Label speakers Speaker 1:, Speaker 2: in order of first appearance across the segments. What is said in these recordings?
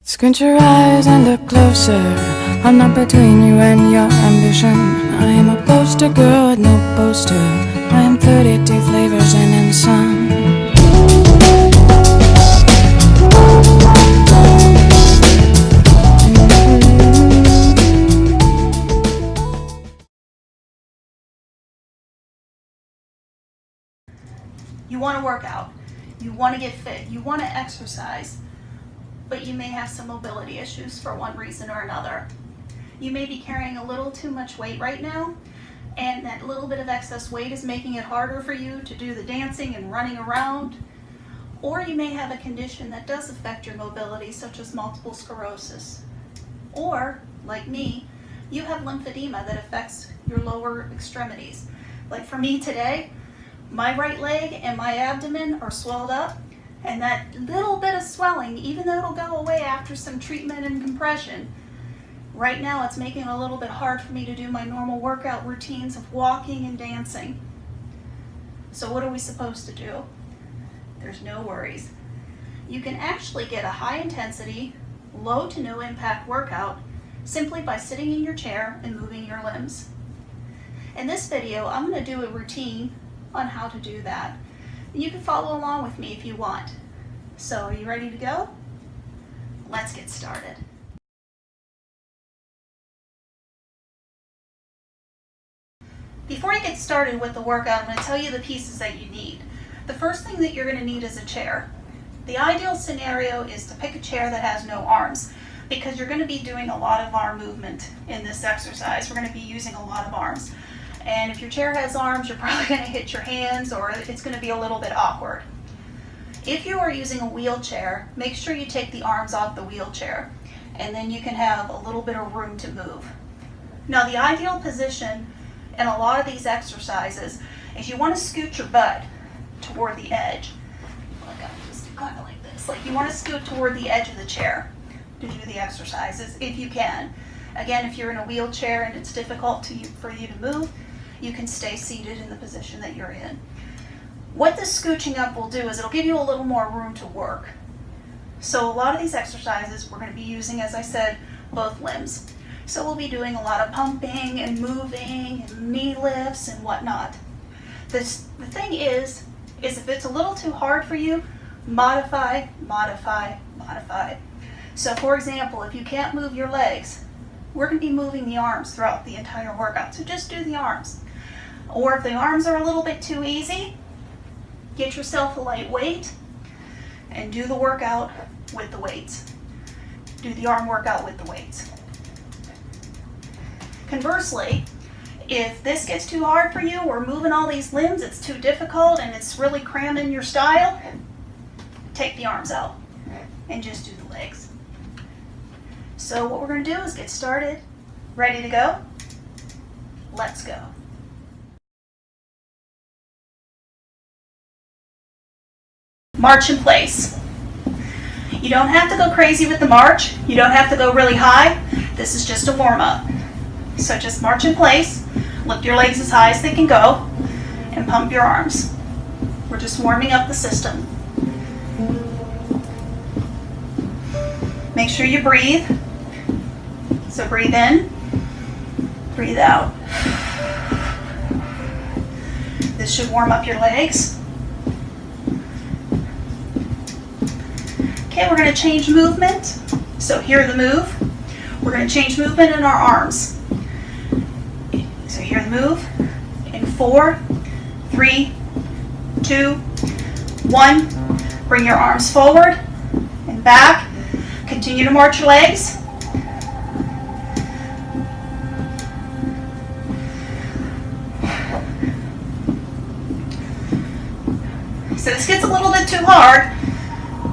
Speaker 1: Squint your eyes and look closer. I'm not between you and your ambition. I am a poster girl with no poster. I am 32 flavors and then some.
Speaker 2: You want to work out, you want to get fit, you want to exercise, but you may have some mobility issues for one reason or another. You may be carrying a little too much weight right now, and that little bit of excess weight is making it harder for you to do the dancing and running around. Or you may have a condition that does affect your mobility, such as multiple sclerosis. Or, like me, you have lymphedema that affects your lower extremities. Like for me today, my right leg and my abdomen are swelled up, and that little bit of swelling, even though it'll go away after some treatment and compression, right now it's making it a little bit hard for me to do my normal workout routines of walking and dancing. So what are we supposed to do? There's no worries. You can actually get a high intensity, low to no impact workout simply by sitting in your chair and moving your limbs. In this video, I'm going to do a routine on how to do that. And you can follow along with me if you want. So are you ready to go? Let's get started. Before I get started with the workout, I'm going to tell you the pieces that you need. The first thing that you're going to need is a chair. The ideal scenario is to pick a chair that has no arms, because you're going to be doing a lot of arm movement in this exercise. We're going to be using a lot of arms. And if your chair has arms, you're probably going to hit your hands, or it's going to be a little bit awkward. If you are using a wheelchair, make sure you take the arms off the wheelchair, and then you can have a little bit of room to move. Now, the ideal position in a lot of these exercises is you want to scoot your butt toward the edge. Like I'm just kind of like this. Like you want to scoot toward the edge of the chair to do the exercises if you can. Again, if you're in a wheelchair and it's difficult for you to move, you can stay seated in the position that you're in. What this scooching up will do is it'll give you a little more room to work. So a lot of these exercises we're going to be using, as I said, both limbs. So we'll be doing a lot of pumping and moving and knee lifts and whatnot. The thing is if it's a little too hard for you, modify, modify, modify. So for example, if you can't move your legs, we're going to be moving the arms throughout the entire workout. So just do the arms. Or if the arms are a little bit too easy, get yourself a light weight and do the workout with the weights. Do the arm workout with the weights. Conversely, if this gets too hard for you, or moving all these limbs, it's too difficult and it's really cramming your style, take the arms out and just do the legs. So what we're going to do is get started. Ready to go? Let's go. March in place. You don't have to go crazy with the march. You don't have to go really high. This is just a warm-up. So just march in place, lift your legs as high as they can go, and pump your arms. We're just warming up the system. Make sure you breathe. So breathe in, breathe out. This should warm up your legs. Okay, we're going to change movement. So here the move. We're going to change movement in our arms. So here the move. In 4, 3, 2, 1. Bring your arms forward and back. Continue to march your legs. So this gets a little bit too hard.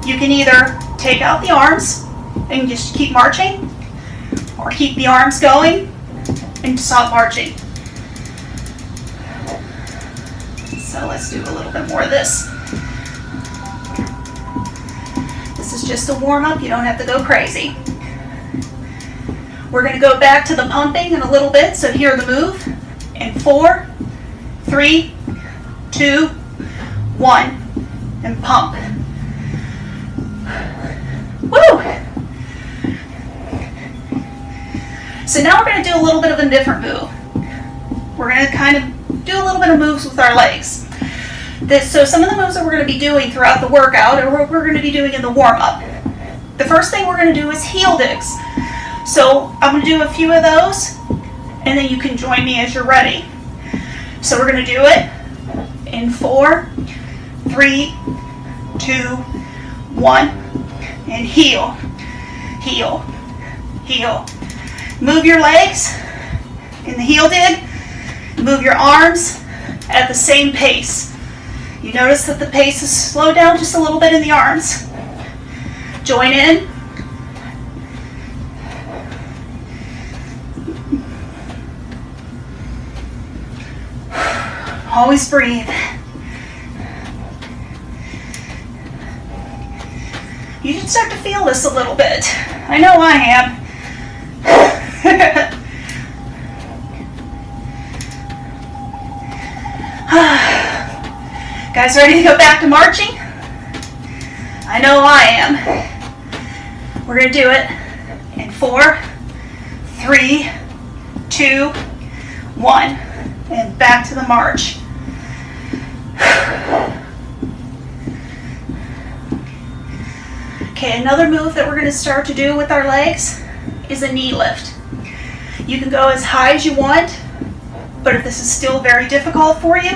Speaker 2: You can either take out the arms and just keep marching, or keep the arms going and stop marching. So let's do a little bit more of this. This is just a warm-up. You don't have to go crazy. We're going to go back to the pumping in a little bit. So here the move. In 4, 3, 2, 1. And pump. Woo! So now we're going to do a little bit of a different move. We're going to kind of do a little bit of moves with our legs. So some of the moves that we're going to be doing throughout the workout are what we're going to be doing in the warm-up. The first thing we're going to do is heel digs. So I'm going to do a few of those, and then you can join me as you're ready. So we're going to do it in 4, 3, 2, 1, and heel, heel, heel. Move your legs in the heel dig. Move your arms at the same pace. You notice that the pace is slowed down just a little bit in the arms. Join in. Always breathe. You should start to feel this a little bit. I know I am. Guys, ready to go back to marching? I know I am. We're going to do it in 4, 3, 2, 1, and back to the march. Okay, another move that we're going to start to do with our legs is a knee lift. You can go as high as you want, but if this is still very difficult for you,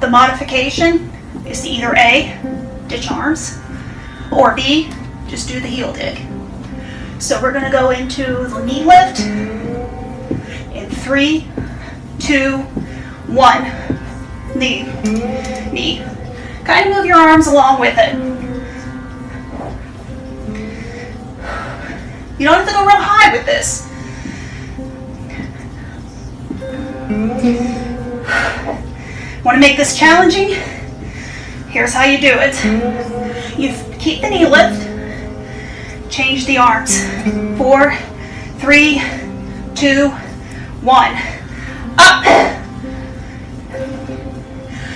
Speaker 2: the modification is to either A, ditch arms, or B, just do the heel dig. So we're going to go into the knee lift in 3, 2, 1. Knee, knee. Kind of move your arms along with it. You don't have to go real high with this. Want to make this challenging? Here's how you do it. You keep the knee lift, change the arms. 4, 3, 2, 1. Up.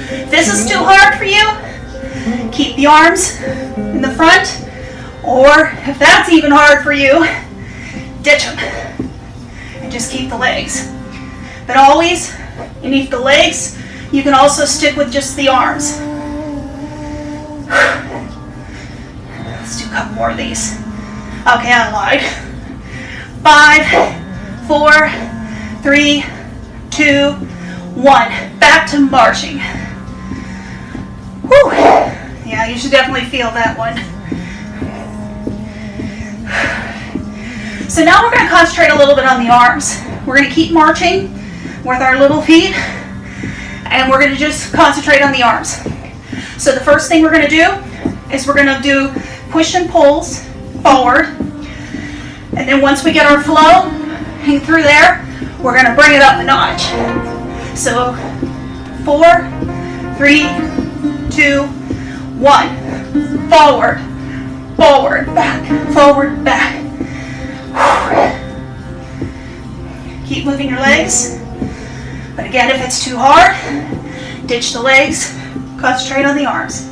Speaker 2: If this is too hard for you, keep the arms in the front, or if that's even hard for you, ditch them and just keep the legs. But always, beneath the legs, you can also stick with just the arms. Let's do a couple more of these. Okay, I lied. 5, 4, 3, 2, 1. Back to marching. Whew. Yeah, you should definitely feel that one. So now we're going to concentrate a little bit on the arms. We're going to keep marching with our little feet, and we're going to just concentrate on the arms. So the first thing we're going to do is we're going to do push and pulls forward, and then once we get our flow through there, we're going to bring it up a notch. So 4, 3, 2, 1. Forward, forward, back, forward, back. Keep moving your legs. But again, if it's too hard, ditch the legs, concentrate on the arms.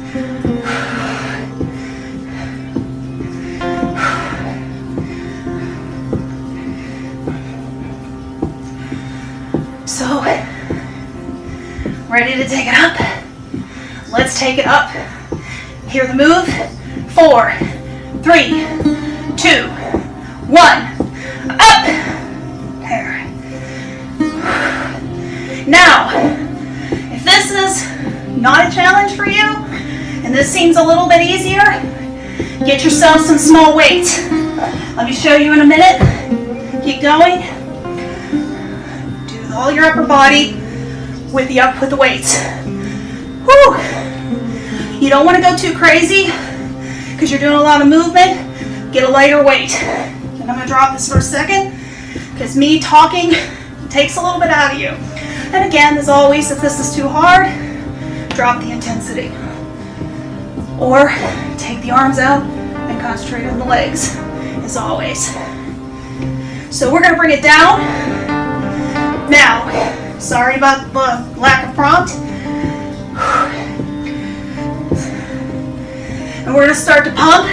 Speaker 2: So, ready to take it up? Let's take it up. Hear the move. 4, 3, 2, 1. Up. There. Now, if this is not a challenge for you, and this seems a little bit easier, get yourself some small weights. Let me show you in a minute. Keep going. Do all your upper body with the weights. Whew. You don't want to go too crazy because you're doing a lot of movement. Get a lighter weight. And I'm going to drop this for a second because me talking takes a little bit out of you. And again, as always, if this is too hard, drop the intensity. Or take the arms out and concentrate on the legs, as always. So we're going to bring it down. Now, sorry about the lack of prompt. And we're going to start to pump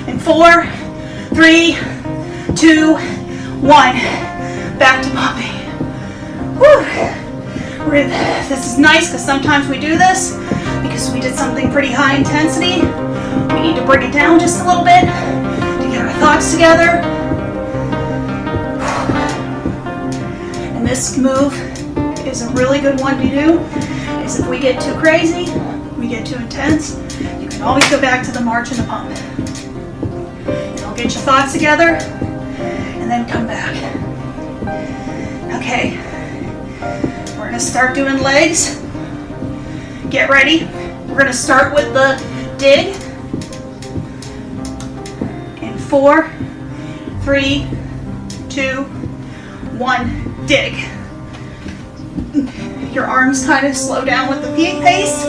Speaker 2: in 4, 3, 2, 1. Back to pumping. Whew. This is nice because sometimes we do this because we did something pretty high intensity. We need to bring it down just a little bit to get our thoughts together. And this move is a really good one to do. Is if we get too crazy, we get too intense, you can always go back to the march and the pump. It'll get your thoughts together and then come back. Okay, we're gonna start doing legs. Get ready. We're gonna start with the dig. In 4, 3, 2, 1, dig. Your arms kind of slow down with the pace.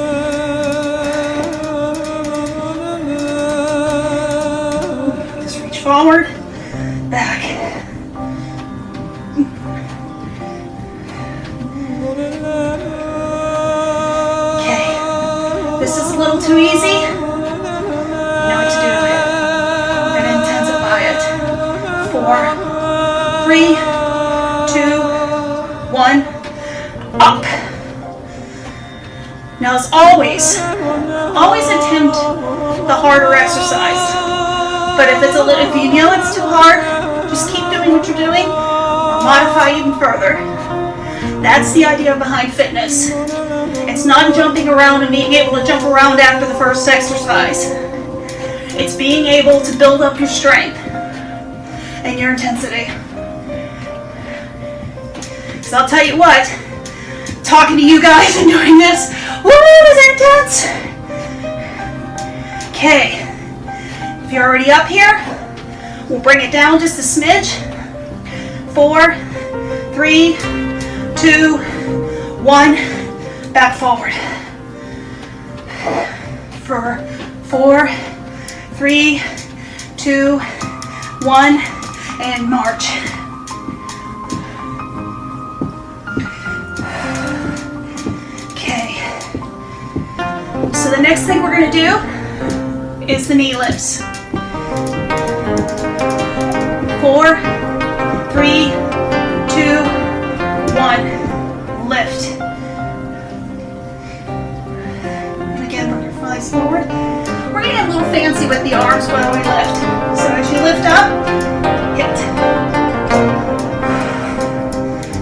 Speaker 2: Just reach forward, back. Okay, this is a little too easy. You know what to do. We're going to intensify it. 4, 3, 2, 1, up. Now as always attempt the harder exercise. But if you know it's too hard, just keep doing what you're doing or modify even further. That's the idea behind fitness. It's not jumping around and being able to jump around after the first exercise. It's being able to build up your strength and your intensity. So I'll tell you what, talking to you guys and doing this, woo, is intense. Okay, if you're already up here, we'll bring it down just a smidge. 4, 3, 2, 1, back forward. For 4, 3, 2, 1, and march. Okay. So the next thing we're going to do is the knee lifts. 4, 3, 2, 1, lift. And again, bring your thighs forward. We're going to get a little fancy with the arms while we lift. So as you lift up, hit.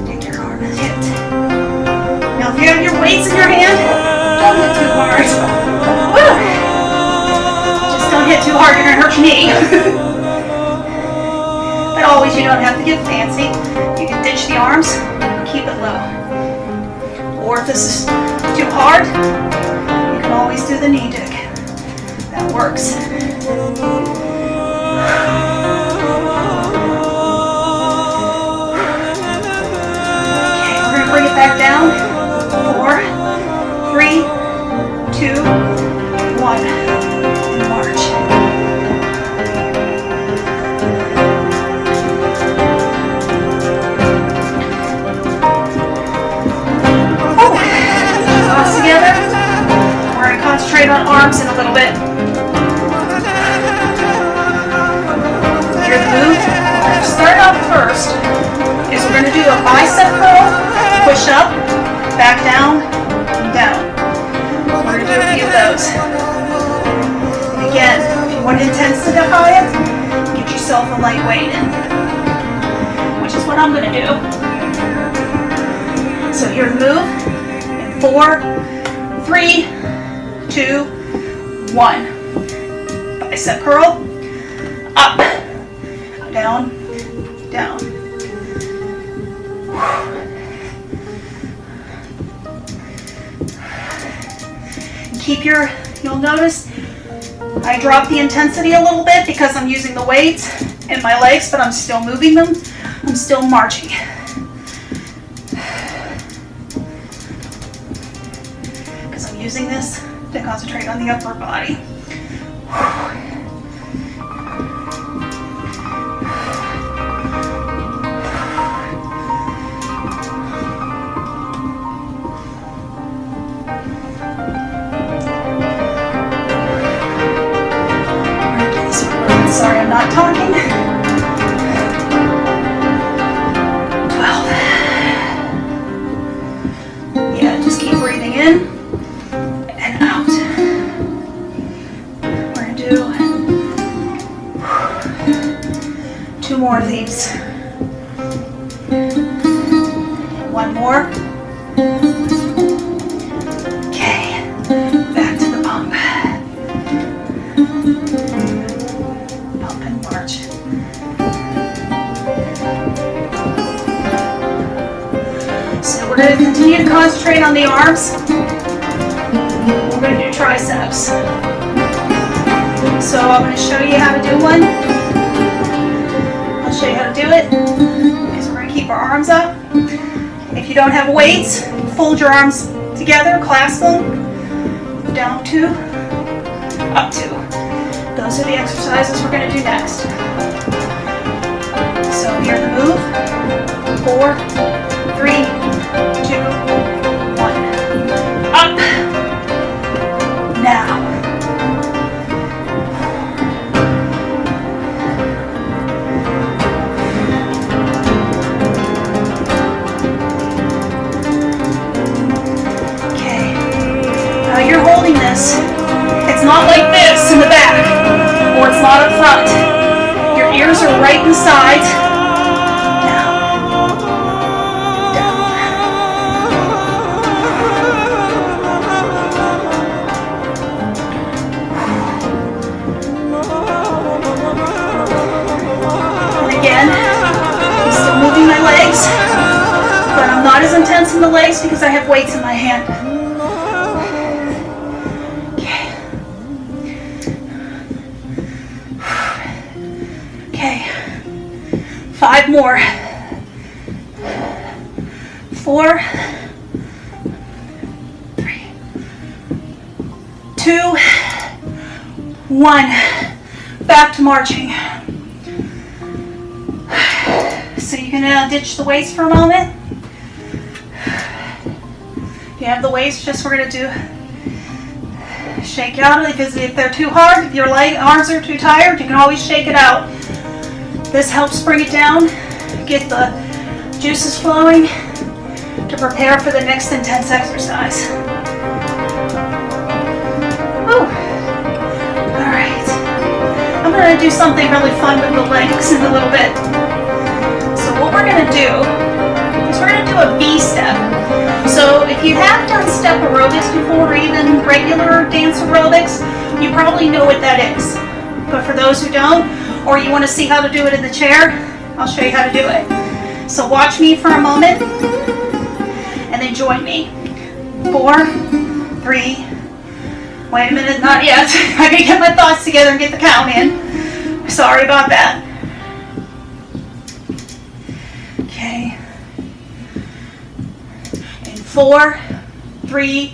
Speaker 2: Take your arm and hit. Now if you have your weights in your hand, don't hit too hard. Woo! Just don't hit too hard, you're going to hurt your knee. But always, you don't have to get fancy. You can ditch the arms, keep it low. Or if this is too hard, you can always do the knee dig. That works. Okay, we're going to bring it back down. 4, 3, 2, 1, and march. Together. We're going to concentrate on arms in a little bit. Hear the move? Start off first is we're going to do a bicep curl, push up, back down, and down. We're going to do a few of those. And again, if you want to intensify it, get yourself a light weight in, which is what I'm going to do. So hear the move. 4, 3, 2, 1. Bicep curl. Up. Down. Down. And keep you'll notice I drop the intensity a little bit because I'm using the weights in my legs, but I'm still moving them. I'm still marching. Using this to concentrate on the upper body. Sorry, I'm not talking. more of these. One more. Okay, back to the pump. Pump and march. So we're going to continue to concentrate on the arms. We're going to do triceps. So I'm going to show you how to do one. I'll show you how to do it. Okay, so we're going to keep our arms up. If you don't have weights, fold your arms together, clasp them, down 2, up 2. Those are the exercises we're going to do next. So here's the move. 4, 3, 2, 1. Up. Now. You're holding this. It's not like this in the back, or it's not up front. Your ears are right inside. Down. Down. And again, I'm still moving my legs, but I'm not as intense in the legs because I have weights in my hand. Okay, 5 more. 4, 3, 2, 1. Back to marching. So you can ditch the weights for a moment. If you have the weights, we're going to do shake out, because if they're too hard, if your arms are too tired, you can always shake it out. This helps bring it down, get the juices flowing to prepare for the next intense exercise. Woo. All right. I'm going to do something really fun with the legs in a little bit. So what we're going to do is we're going to do a V step. So if you have done step aerobics before, or even regular dance aerobics, you probably know what that is. But for those who don't, or you want to see how to do it in the chair, I'll show you how to do it. So watch me for a moment, and then join me. 4, 3, wait a minute, not yet. I gotta get my thoughts together and get the count in. Sorry about that. Okay. 4, 3,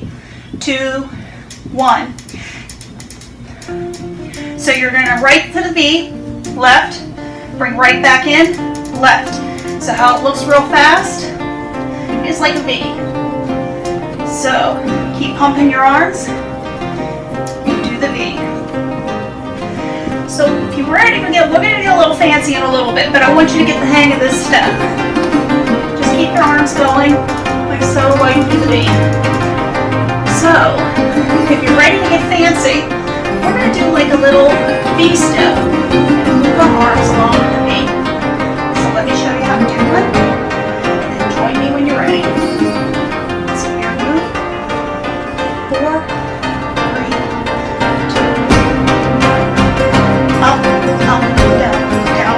Speaker 2: 2, 1. So you're going to right to the V, left, bring right back in, left. So how it looks real fast is like a V. So keep pumping your arms, do the V. So if you're ready, we're going to get a little fancy in a little bit, but I want you to get the hang of this step. Just keep your arms going. Like so, while you do the V. So, if you're ready to get fancy, we're going to do like a little V step and move our arms along with the V. So let me show you how to do it, and then join me when you're ready. So here we move. 4, 3, 2, 1. Up, up, down, down.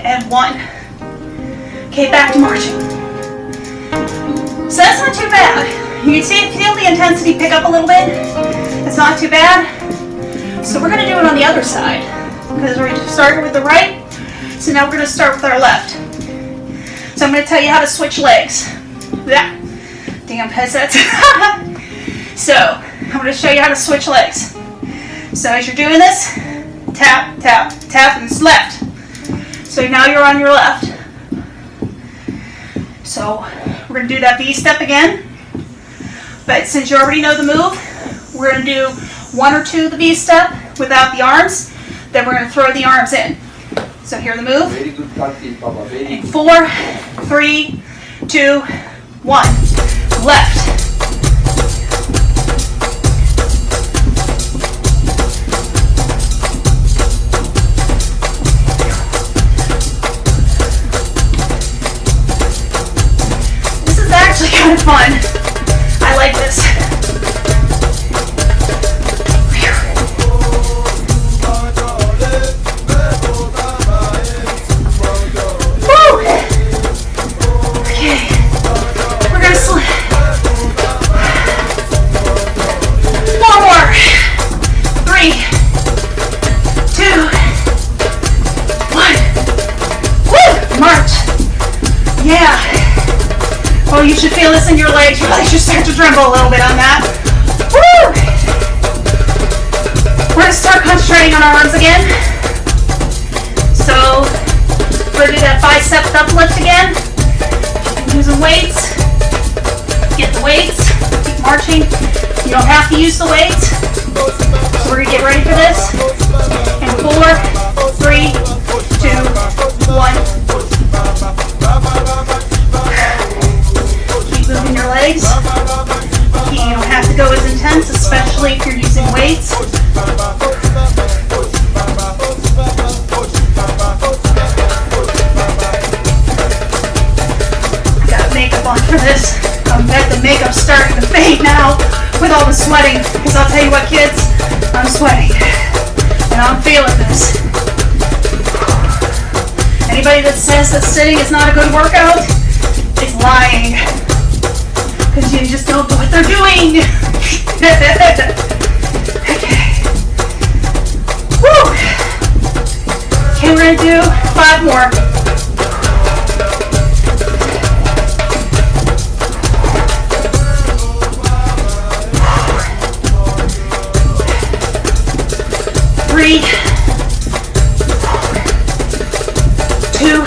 Speaker 2: And 1. Okay, back to marching. So that's not too bad. You can feel the intensity pick up a little bit. It's not too bad. So we're going to do it on the other side, because we started with the right. So now we're going to start with our left. So I'm going to tell you how to switch legs. Yeah. Damn headsets. So I'm going to show you how to switch legs. So as you're doing this, tap, tap, tap, and it's left. So now you're on your left. So we're going to do that V step again. But since you already know the move, we're going to do 1 or 2 of the V step without the arms. Then we're going to throw the arms in. So here the move.
Speaker 3: Very good practice, Papa. Very
Speaker 2: And
Speaker 3: good.
Speaker 2: 4, 3, 2, 1. Left. This is actually kind of fun. I like this. Woo! Okay. We're gonna slip. 1 more. 3, 2, 1. Woo! March. Yeah. Oh, you should feel this in your legs. Your legs should start to tremble a little bit on that. Woo! We're gonna start concentrating on our arms again. So we're gonna do that bicep uplift again. Using weights. Get the weights. Keep marching. You don't have to use the weights. So we're gonna get ready for this. And 4, 3, 2, 1. Keep moving your legs. You don't have to go as intense, especially if you're using weights. Got makeup on for this. I bet the makeup's starting to fade now with all the sweating. Because I'll tell you what, kids, I'm sweating. And I'm feeling this. Anybody that says that sitting is not a good workout is lying. Because you just don't know what they're doing. Okay. Woo! Okay, we're going to do 5 more. 3, 2,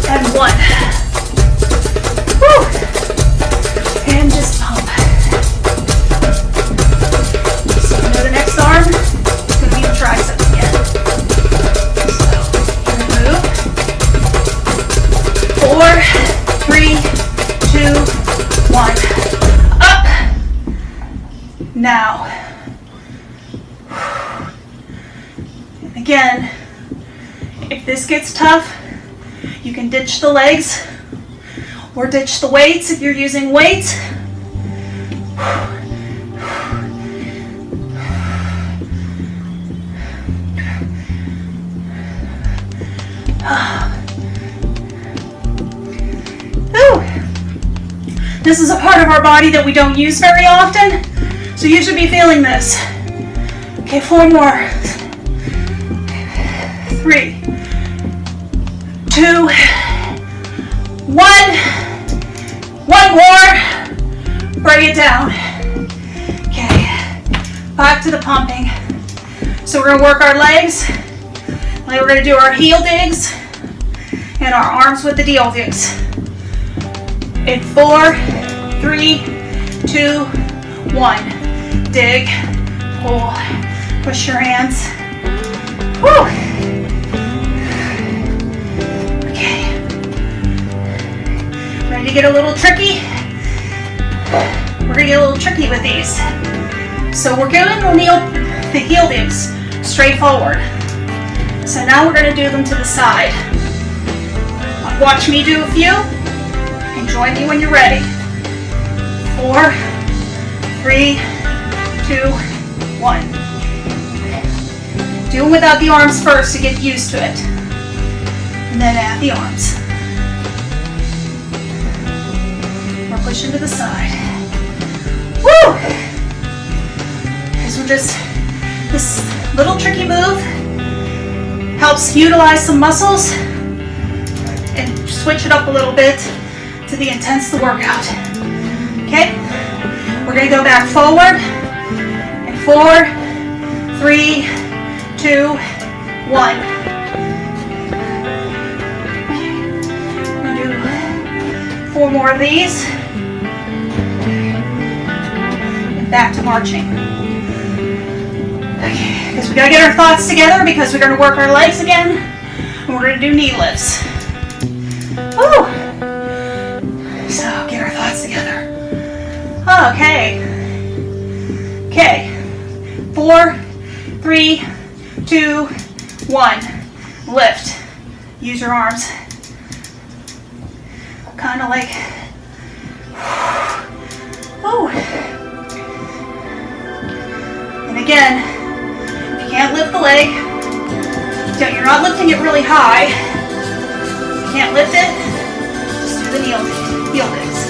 Speaker 2: and 1. Woo! And just pump. So you know the next arm is going to be the triceps again. So you're going to move. 4, 3, 2, 1. Up. Now. Again, if this gets tough, you can ditch the legs or ditch the weights if you're using weights. This is a part of our body that we don't use very often, so you should be feeling this. Okay, 4 more. 3, 2, 1. 1 more. Bring it down. Okay. Back to the pumping. So we're going to work our legs. Then we're going to do our heel digs and our arms with the heel digs. In 4, 3, 2, 1. Dig, pull, push your hands. Woo! Ready to get a little tricky? We're going to get a little tricky with these. So we're doing the heel digs straight forward. So now we're going to do them to the side. Watch me do a few and join me when you're ready. 4, 3, 2, 1. Do them without the arms first to get used to it. And then add the arms. We're pushing to the side. Woo! So this little tricky move helps utilize some muscles and switch it up a little bit to the intense the workout. Okay? We're going to go back forward. And 4, 3, 2, 1. I'm gonna do 4 more of these. And back to marching. Okay, because we gotta get our thoughts together because we're gonna work our legs again. And we're gonna do knee lifts. Woo! So get our thoughts together. Okay. Okay. 4, 3, 2, 1. Lift. Use your arms. Kind of like, oh. And again, if you can't lift the leg, you're not lifting it really high. If you can't lift it, just do the heel dips.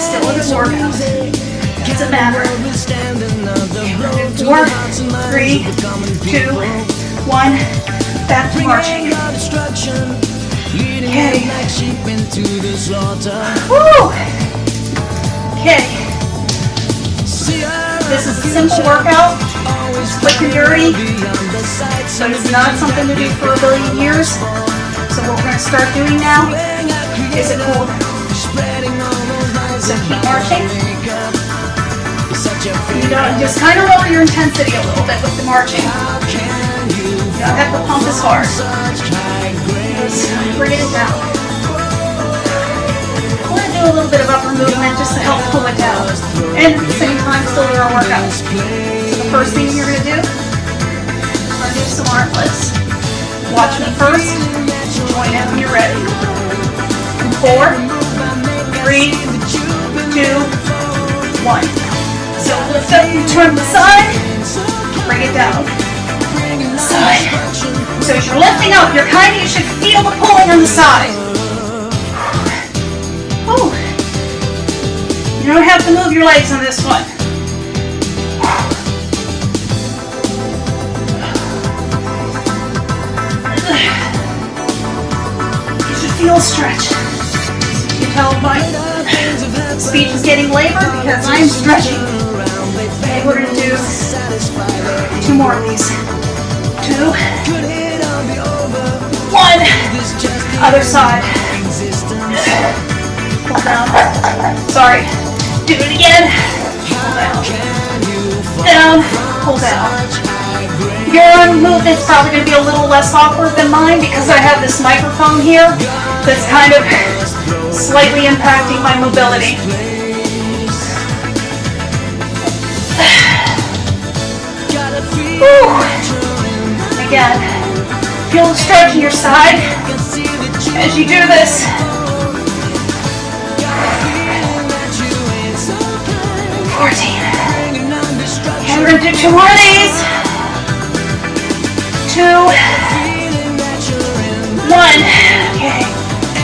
Speaker 2: Still a good workout. Doesn't matter. Okay, we're gonna do 4, 3, 2, 1. Back to marching. Okay. Woo! Okay. This is a simple workout. It's quick and dirty, but it's not something to do for a billion years. So what we're going to start doing now is a cool down. So keep marching. You don't just kind of lower your intensity a little bit with the marching. You don't have to pump as hard. Just bring it down. We're going to do a little bit of upper movement just to help pull it down. And at the same time, still do our workout. So the first thing you're going to do, we're going to do some arm lifts. Watch me first. Join in when you're ready. 4, 3, 2, 1. So lift up and turn to the side. Bring it down. Side. So as you're lifting up, you should feel the pulling on the side. Whew. You don't have to move your legs on this one. You should feel a stretch. You can tell my speech is getting labored because I'm stretching. Okay, we're going to do 2 more of these. 2, 1, other side. Pull down. Sorry. Do it again. Pull down. Down. Pull down. Your movement's probably going to be a little less awkward than mine because I have this microphone here that's kind of slightly impacting my mobility. Whew. Again, feel the stretch in your side as you do this. 14. Okay, we're going to do 2 more of these. 2, 1. Okay,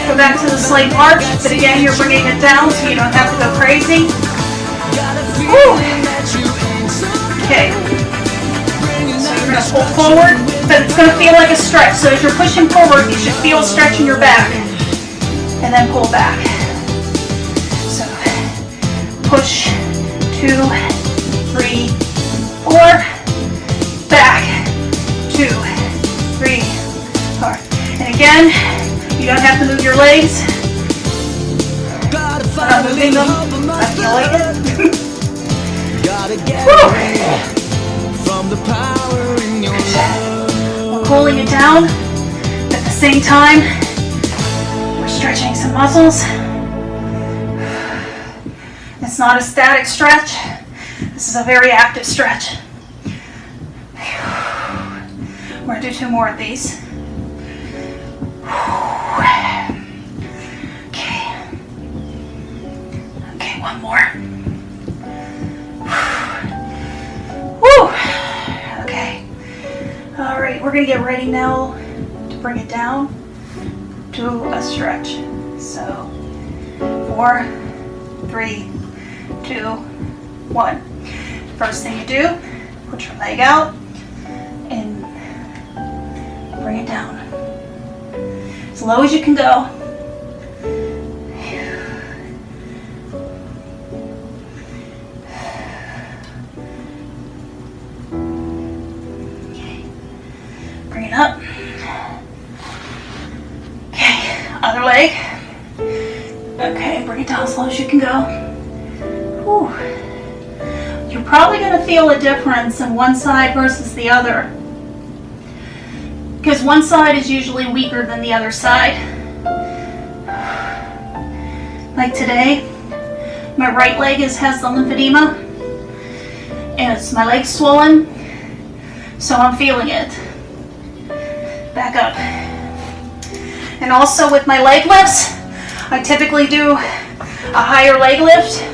Speaker 2: go back to the slight march, but again, you're bringing it down so you don't have to go crazy. Woo. Okay. So you're going to pull forward, but it's going to feel like a stretch. So as you're pushing forward, you should feel a stretch in your back. And then pull back. So push, 2, 3, 4. Back, 2, 3, 4. And again, you don't have to move your legs. I'm not moving them. I feel like it. Woo. We're pulling it down. At the same time, we're stretching some muscles. It's not a static stretch. This is a very active stretch. We're going to do 2 more of these. Okay, 1 more. Woo! Okay. All right, we're going to get ready now to bring it down to a stretch. So 4, 3, 2, 1. First thing you do, put your leg out and bring it down. As low as you can go. Okay. Breathe up. Okay, other leg. Okay, bring it down as low as you can go. Whew. You're probably going to feel a difference in one side versus the other, because one side is usually weaker than the other side. Like today, my right leg has the lymphedema, and my leg's swollen, so I'm feeling it. Back up. And also with my leg lifts, I typically do a higher leg lift,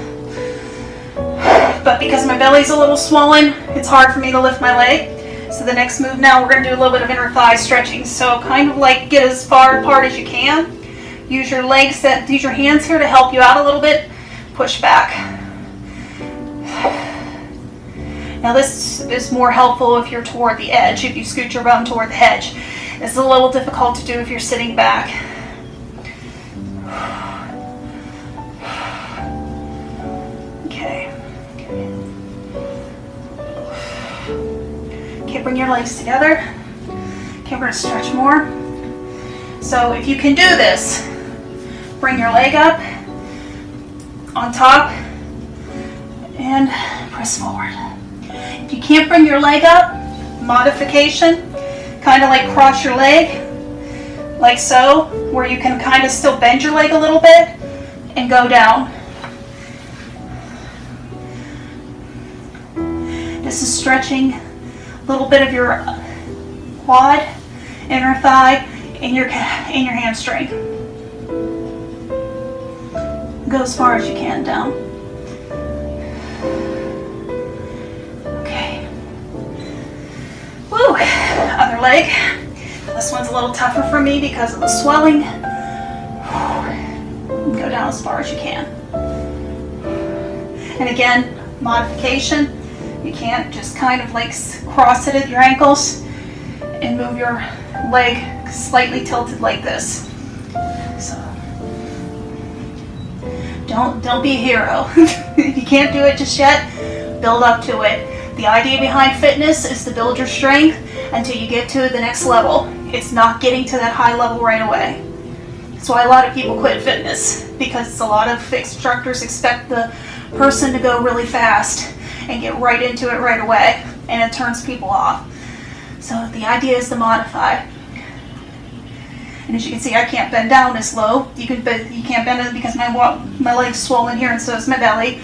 Speaker 2: but because my belly's a little swollen, it's hard for me to lift my leg. So the next move now, we're going to do a little bit of inner thigh stretching. So kind of like get as far apart as you can. Use your legs, use your hands here to help you out a little bit. Push back. Now this is more helpful if you're toward the edge, if you scoot your bum toward the edge. This is a little difficult to do if you're sitting back. Okay. Okay, bring your legs together. Okay, we're going to stretch more. So if you can do this, bring your leg up on top and press forward. If you can't bring your leg up, modification, kind of like cross your leg, like so, where you can kind of still bend your leg a little bit and go down. This is stretching a little bit of your quad, inner thigh, and your hamstring. Go as far as you can down. Okay. Woo! Other leg. This one's a little tougher for me because of the swelling. Go down as far as you can. And again, modification. You can't just kind of like cross it at your ankles and move your leg slightly tilted like this. So don't be a hero. If you can't do it just yet, build up to it. The idea behind fitness is to build your strength until you get to the next level. It's not getting to that high level right away. That's why a lot of people quit fitness, because a lot of instructors expect the person to go really fast and get right into it right away, and it turns people off. So the idea is to modify. And as you can see, I can't bend down as low. You can't bend it because my leg's swollen here, and so is my belly.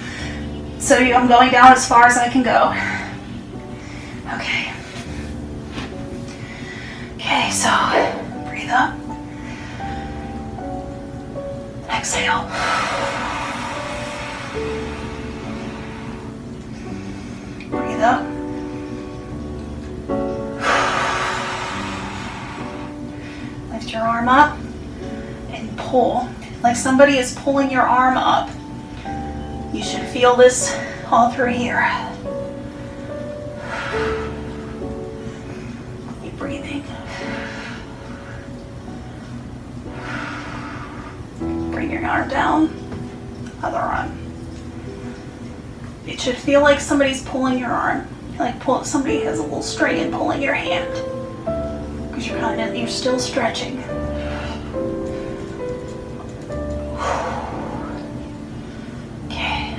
Speaker 2: So I'm going down as far as I can go. Okay. Okay, so breathe up. Exhale. Breathe up. Lift your arm up and pull. Like somebody is pulling your arm up. You should feel this all through here. Keep breathing. Bring your arm down. Other arm. It should feel like somebody's pulling your arm. Like somebody has a little strain pulling your hand. Because you're still stretching. Okay.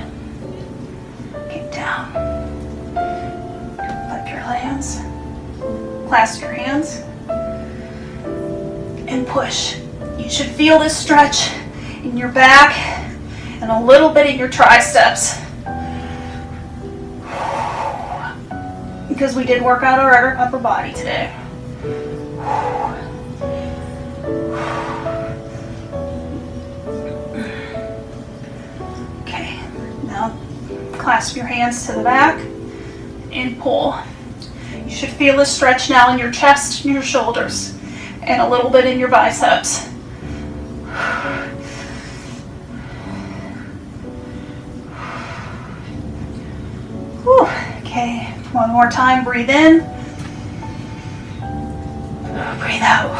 Speaker 2: Keep down. Flip your hands. Clasp your hands. And push. You should feel this stretch in your back and a little bit in your triceps. Because we did work out our upper body today. Okay, now clasp your hands to the back and pull. You should feel this stretch now in your chest and your shoulders and a little bit in your biceps. Whew. Okay, one more time, breathe in, breathe out.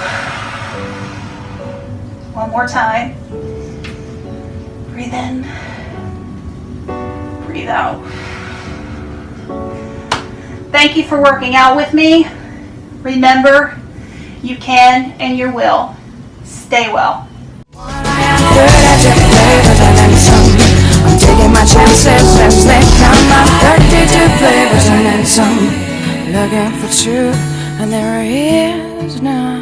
Speaker 2: One more time, breathe in, breathe out. Thank you for working out with me. Remember, You can and you will. Stay well.
Speaker 1: I am 32 flavors and then some. I'm taking my chances as they come. I'm 32 flavors and then some. Looking for truth, and there he is now.